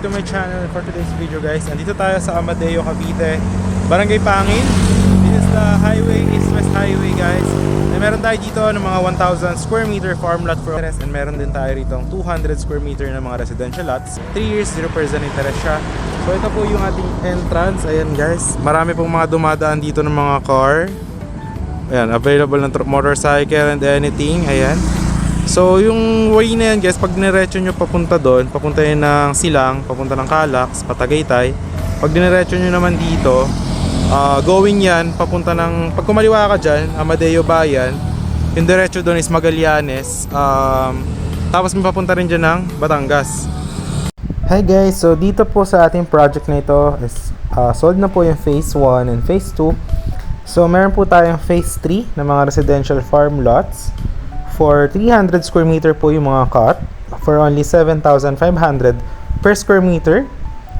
to my channel. For today's video guys, andito tayo sa Amadeo, Cavite, Barangay Pangil. This is the highway, East-West Highway guys. And meron tayo dito ng mga 1,000 square meter farm lot for interest. And meron din tayo rito 200 square meter ng mga residential lots. 3 years, 0% interest siya. So ito po yung ating entrance. Ayan guys, marami pong mga dumadaan dito ng mga car. Ayan, available ng motorcycle and anything. Ayan. So yung way na yan guys, pag niretso nyo papunta doon, papunta yun ng Silang, papunta ng Calax, Patagaytay. Pag diniretso nyo naman dito, going yan, papunta ng, pag kumaliwa ka dyan, Amadeo Bayan, yung diretso doon is Magallanes, tapos may papunta rin dyan ng Batangas. Hi guys, so dito po sa ating project na ito is sold na po yung phase 1 and phase 2. So meron po tayong phase 3 na mga residential farm lots. For 300 square meter po yung mga cut for only 7,500 per square meter.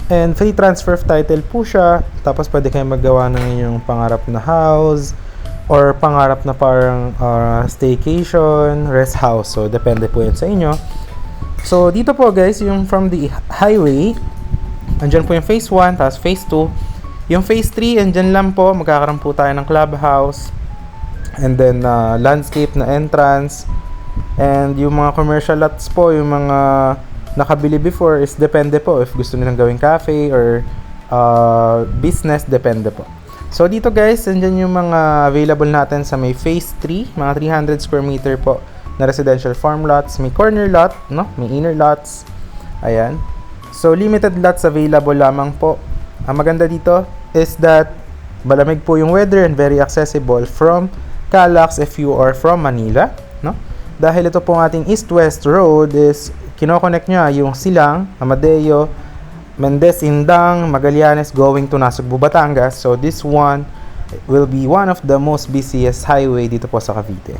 And free transfer of title po siya. Tapos pwede kayong maggawa ng inyong pangarap na house or pangarap na parang staycation, rest house. So depende po yan sa inyo. So dito po guys, yung from the highway, andyan po yung phase 1, tapos phase 2. Yung phase 3, andyan lang po, magkakaroon po tayo ng clubhouse. And then landscape na entrance. And yung mga commercial lots po, yung mga nakabili before is depende po if gusto nilang gawing cafe or business, depende po. So dito guys, andyan yung mga available natin sa may phase 3, mga 300 square meter po na residential farm lots. May corner lot, no? May inner lots. Ayan. So limited lots available lamang po. Ang maganda dito is that malamig po yung weather and very accessible from Calax if you are from Manila, no? Dahil ito pong ating east-west road is kino-connect niya yung Silang, Amadeo, Mendez, Indang, Magallanes going to Nasugbu, Batangas. So this one will be one of the most busiest highway dito po sa Cavite.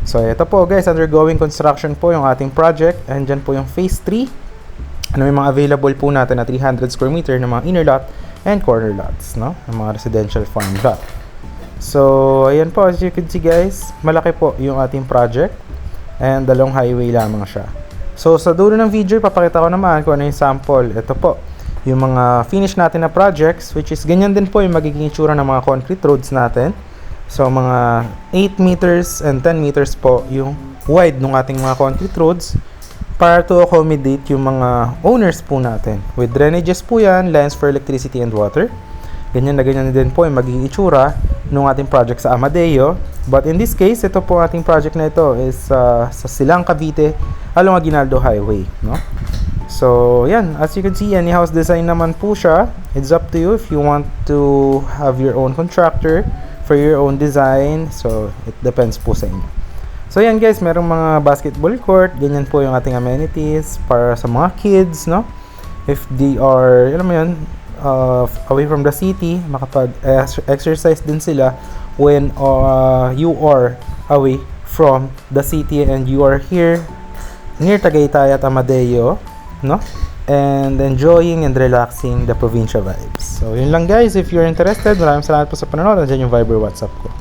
So ito po guys, undergoing construction po yung ating project. And dyan po yung phase 3. Ano may mga available po natin na 300 square meter ng mga inner lot and corner lots, no? Ng mga residential farm lot. So, ayan po, as you can see guys, malaki po yung ating project and dalawang highway lamang siya. So, sa dulo ng video, papakita ko naman kung ano yung sample. Ito po, yung mga finish natin na projects, which is ganyan din po yung magiging itsura ng mga concrete roads natin. So, mga 8 meters and 10 meters po yung wide ng ating mga concrete roads para to accommodate yung mga owners po natin. With drainages po yan, lines for electricity and water. Ganyan na ganyan din po yung magiging itsura ng ating project sa Amadeo. But in this case, ito po ating project na ito is sa Silang, Cavite, along Aguinaldo Highway, no? So, yan. As you can see, any house design naman po siya. It's up to you if you want to have your own contractor for your own design. So, it depends po sa inyo. So, yan guys, merong mga basketball court. Ganyan po yung ating amenities para sa mga kids, no? If they are, alam mo yun, away from the city, makapag-exercise din sila when you are away from the city and you are here near Tagaytay at Amadeo, no? And enjoying and relaxing the provincial vibes. So, yun lang guys. If you're interested, maraming salamat po sa panonood. Nandiyan yung Viber WhatsApp ko.